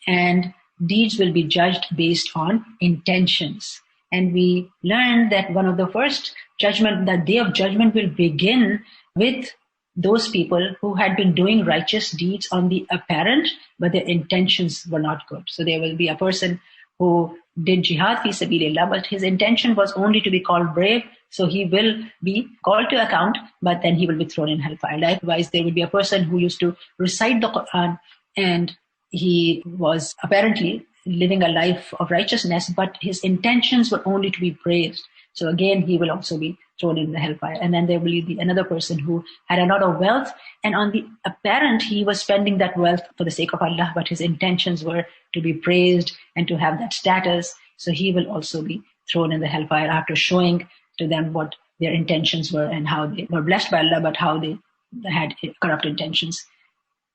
and deeds will be judged based on intentions. And we learned that one of the first judgment, the Day of Judgment, will begin with those people who had been doing righteous deeds on the apparent, but their intentions were not good. So there will be a person who did jihad fi sabilillah, but his intention was only to be called brave. So he will be called to account, but then he will be thrown in hellfire. Likewise, there will be a person who used to recite the Quran, and he was apparently living a life of righteousness, but his intentions were only to be praised. So again, he will also be thrown in the hellfire. And then there will be another person who had a lot of wealth, and on the apparent, he was spending that wealth for the sake of Allah, but his intentions were to be praised and to have that status. So he will also be thrown in the hellfire after showing to them what their intentions were and how they were blessed by Allah, but how they had corrupt intentions.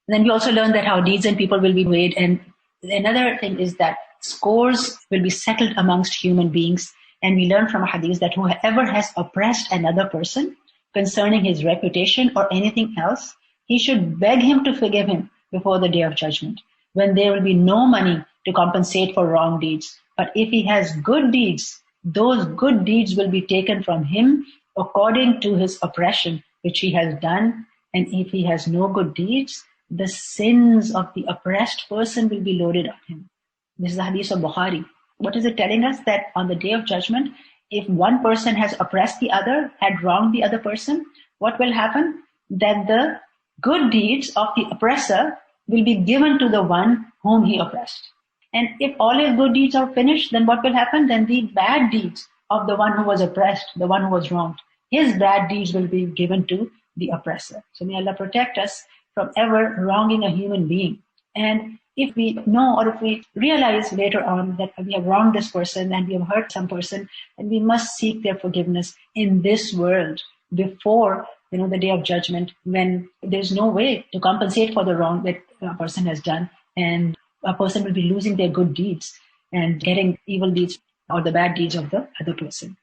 And then we also learned that how deeds and people will be weighed. And another thing is that scores will be settled amongst human beings. And we learn from a hadith that whoever has oppressed another person concerning his reputation or anything else, he should beg him to forgive him before the day of judgment, when there will be no money to compensate for wrong deeds. But if he has good deeds, those good deeds will be taken from him according to his oppression, which he has done. And if he has no good deeds, the sins of the oppressed person will be loaded on him. This is the hadith of Bukhari. What is it telling us? That on the day of judgment, if one person has oppressed the other, had wronged the other person, what will happen? That the good deeds of the oppressor will be given to the one whom he oppressed. And if all his good deeds are finished, then what will happen? Then the bad deeds of the one who was oppressed, the one who was wronged, his bad deeds will be given to the oppressor. So may Allah protect us from ever wronging a human being. And if we know, or if we realize later on that we have wronged this person and we have hurt some person, then we must seek their forgiveness in this world before the day of judgment, when there's no way to compensate for the wrong that a person has done, and a person will be losing their good deeds and getting evil deeds or the bad deeds of the other person.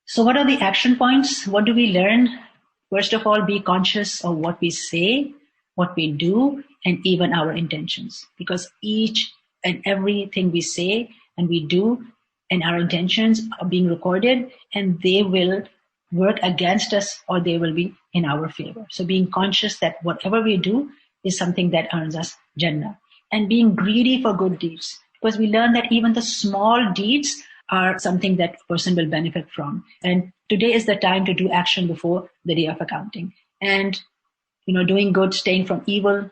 So what are the action points? What do we learn? First of all, be conscious of what we say, what we do, and even our intentions. Because each and everything we say and we do and our intentions are being recorded, and they will work against us or they will be in our favor. So being conscious that whatever we do is something that earns us Jannah. And being greedy for good deeds. Because we learn that even the small deeds are something that a person will benefit from. And today is the time to do action before the day of accounting. And doing good, staying from evil,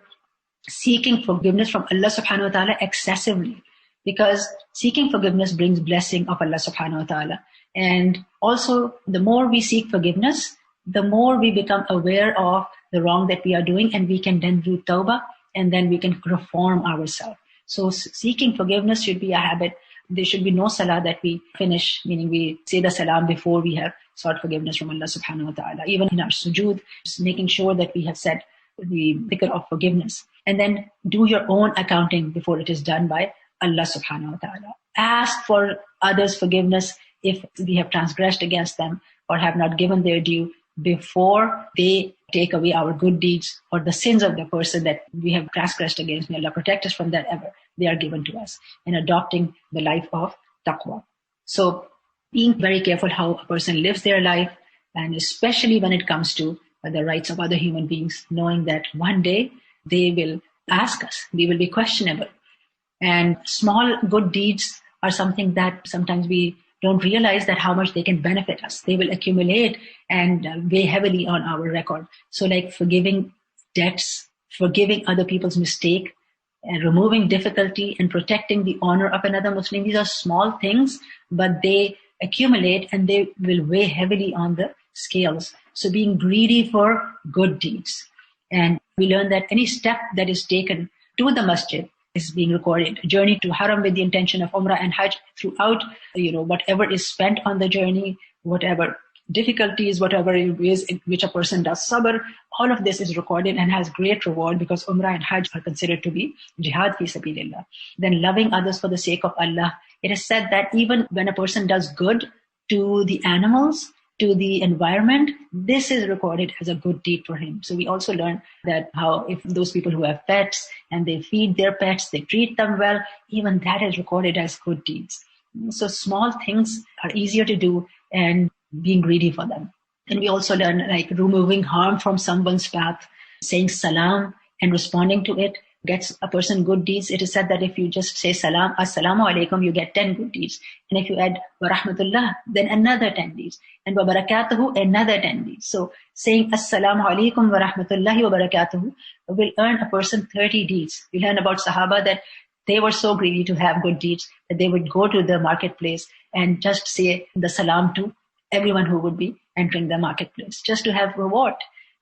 seeking forgiveness from Allah subhanahu wa ta'ala excessively, because seeking forgiveness brings blessing of Allah subhanahu wa ta'ala. And also, the more we seek forgiveness, the more we become aware of the wrong that we are doing, and we can then do tawbah, and then we can reform ourselves. So seeking forgiveness should be a habit. There should be no salah that we finish, meaning we say the salam before we have sought forgiveness from Allah subhanahu wa ta'ala. Even in our sujood, just making sure that we have said the dhikr of forgiveness. And then do your own accounting before it is done by Allah subhanahu wa ta'ala. Ask for others' forgiveness if we have transgressed against them or have not given their due, before they take away our good deeds or the sins of the person that we have transgressed against. May Allah protect us from that ever. They are given to us. And adopting the life of taqwa. So being very careful how a person lives their life, and especially when it comes to the rights of other human beings, knowing that one day they will ask us, we will be questionable. And small good deeds are something that sometimes we don't realize that how much they can benefit us. They will accumulate and weigh heavily on our record. So like forgiving debts, forgiving other people's mistake, and removing difficulty and protecting the honor of another Muslim. These are small things, but they accumulate and they will weigh heavily on the scales. So being greedy for good deeds. And we learn that any step that is taken to the masjid is being recorded. A journey to Haram with the intention of Umrah and Hajj, throughout, whatever is spent on the journey, whatever difficulties, whatever it is in which a person does sabr, all of this is recorded and has great reward, because Umrah and Hajj are considered to be jihad fi sabilillah. Then loving others for the sake of Allah. It is said that even when a person does good to the animals, to the environment, this is recorded as a good deed for him. So we also learn that how if those people who have pets and they feed their pets, they treat them well, even that is recorded as good deeds. So small things are easier to do and being greedy for them. And we also learn like removing harm from someone's path, saying salam and responding to it gets a person good deeds. It is said that if you just say salam, assalamu alaikum, you get 10 good deeds. And if you add wa rahmatullah, then another 10 deeds. And wa barakatuhu, another 10 deeds. So saying assalamu alaikum wa rahmatullahi wa barakatuhu will earn a person 30 deeds. We learn about Sahaba that they were so greedy to have good deeds that they would go to the marketplace and just say the salam to everyone who would be entering the marketplace, just to have reward.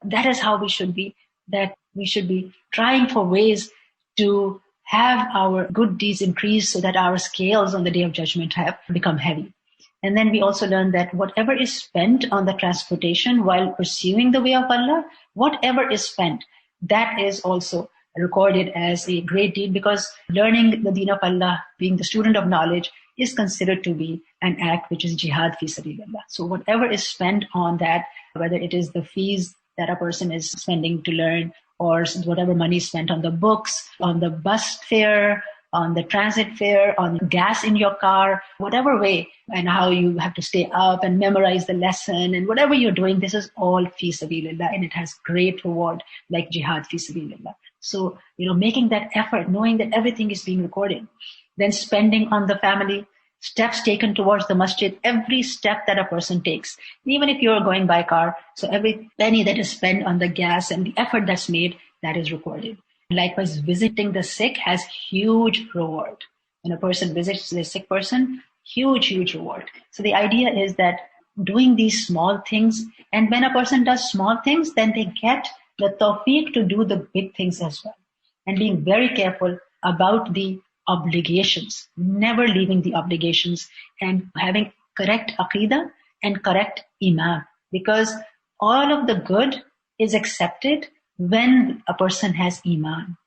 That is how we should be, that we should be trying for ways to have our good deeds increase so that our scales on the day of judgment have become heavy. And then we also learn that whatever is spent on the transportation while pursuing the way of Allah, whatever is spent, that is also recorded as a great deed, because learning the deen of Allah, being the student of knowledge, is considered to be an act which is jihad fi sabilillah. So whatever is spent on that, whether it is the fees that a person is spending to learn, or whatever money is spent on the books, on the bus fare, on the transit fare, on gas in your car, whatever way, and how you have to stay up and memorize the lesson, and whatever you're doing, this is all fi sabilillah, and it has great reward, like jihad fi sabilillah. So, making that effort, knowing that everything is being recorded, then spending on the family, steps taken towards the masjid, every step that a person takes, even if you're going by car, so every penny that is spent on the gas and the effort that's made, that is recorded. Likewise, visiting the sick has huge reward. When a person visits the sick person, huge reward. So the idea is that doing these small things, and when a person does small things, then they get the tawfiq to do the big things as well. And being very careful about the obligations, never leaving the obligations, and having correct aqidah and correct iman, because all of the good is accepted when a person has iman.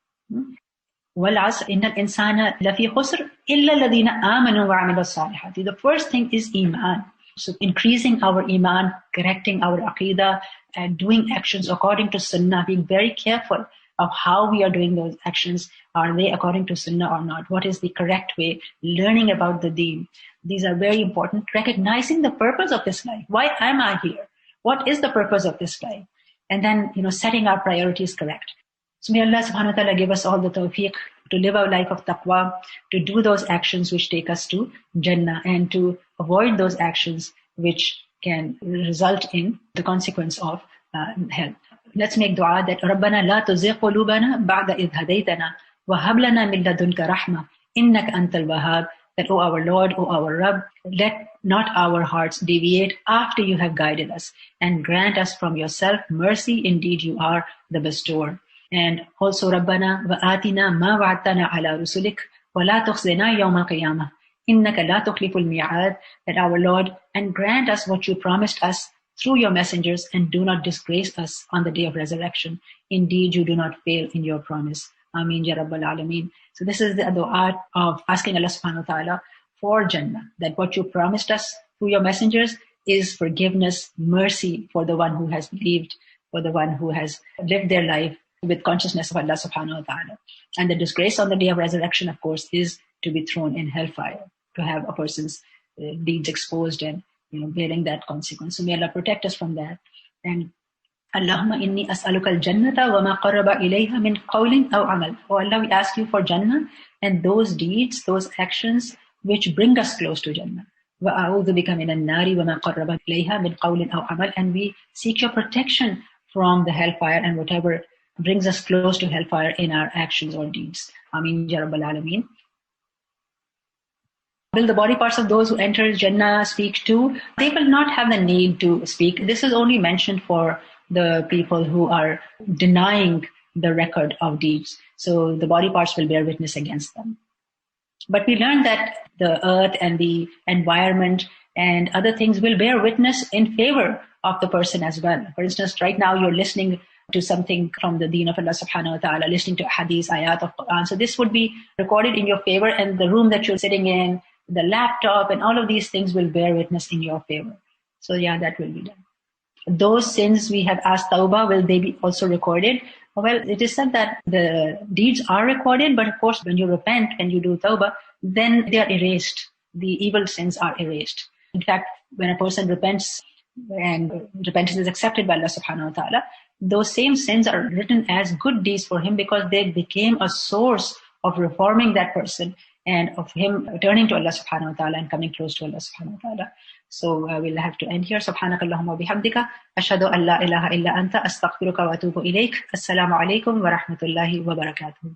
وَالْعَصْرِ إِنَّ الْإِنسَانَ لَفِي خُسْرٍ إِلَّا الَّذِينَ آمَنُوا وَعَمِلُوا الصَّالِحَاتِ. The first thing is iman. So increasing our iman, correcting our aqidah, and doing actions according to sunnah, being very careful of how we are doing those actions. Are they according to sunnah or not? What is the correct way? Learning about the deen. These are very important. Recognizing the purpose of this life. Why am I here? What is the purpose of this life? And then, setting our priorities correct. So may Allah subhanahu wa ta'ala give us all the tawfiq to live our life of taqwa, to do those actions which take us to Jannah, and to avoid those actions which can result in the consequence of hell. Let's make dua that رَبَّنَا لَا تُزِغْ قُلُوبَنَا بَعْدَ إِذْ هَدَيْتَنَا وَهَبْ لَنَا مِن لَدُنْكَ رَحْمَةً إِنَّكَ أَنْتَ الْوَهَّابُ. That, O our Lord, O our Rabb, let not our hearts deviate after you have guided us, and grant us from yourself mercy. Indeed, you are the bestower. And also, رَبَّنَا وَآتِنَا مَا وَعَدْتَنَا عَلَى رُسُلِكَ وَلَا تُخْزِنَا يَوْمَ الْقِيَامَةِ إِنَّكَ لَا تُخْلِفُ الْمِيعَادِ. That, our Lord, and grant us what you promised us through your messengers, and do not disgrace us on the day of resurrection. Indeed, you do not fail in your promise. Ameen ya Rabbal Alameen. So this is the dua of asking Allah subhanahu wa ta'ala for Jannah, that what you promised us through your messengers is forgiveness, mercy for the one who has believed, for the one who has lived their life with consciousness of Allah subhanahu wa ta'ala. And the disgrace on the day of resurrection, of course, is to be thrown in hellfire, to have a person's deeds exposed and bearing that consequence. So may Allah protect us from that. And Allahumma inni as'aluka al-jannata wa ma qarraba ilayha min qawlin aw amal. Oh Allah, we ask you for Jannah and those deeds, those actions which bring us close to Jannah. Wa a'udhu bika min an-nari wa ma qarraba ilayha min qawlin aw amal. And we seek your protection from the hellfire and whatever brings us close to hellfire in our actions or deeds. Ameen ya Rabbal Alameen. Will the body parts of those who enter Jannah speak too? They will not have the need to speak. This is only mentioned for the people who are denying the record of deeds. So the body parts will bear witness against them. But we learned that the earth and the environment and other things will bear witness in favor of the person as well. For instance, right now you're listening to something from the deen of Allah subhanahu wa ta'ala, listening to hadith, ayat of Quran. So this would be recorded in your favor, and the room that you're sitting in, the laptop, and all of these things will bear witness in your favor. So yeah, that will be done. Those sins we have asked tawbah, will they be also recorded? Well, it is said that the deeds are recorded, but of course when you repent and you do tawbah, then they are erased. The evil sins are erased. In fact, when a person repents and repentance is accepted by Allah subhanahu wa ta'ala, those same sins are written as good deeds for him, because they became a source of reforming that person and of him turning to Allah subhanahu wa ta'ala and coming close to Allah subhanahu wa ta'ala. So we'll have to end here. Subhanakallahumma wa bihamdika. Ashhadu an la ilaha illa anta astaghfiruka wa atubu ilayk. Assalamu alaikum wa rahmatullahi wa barakatuh.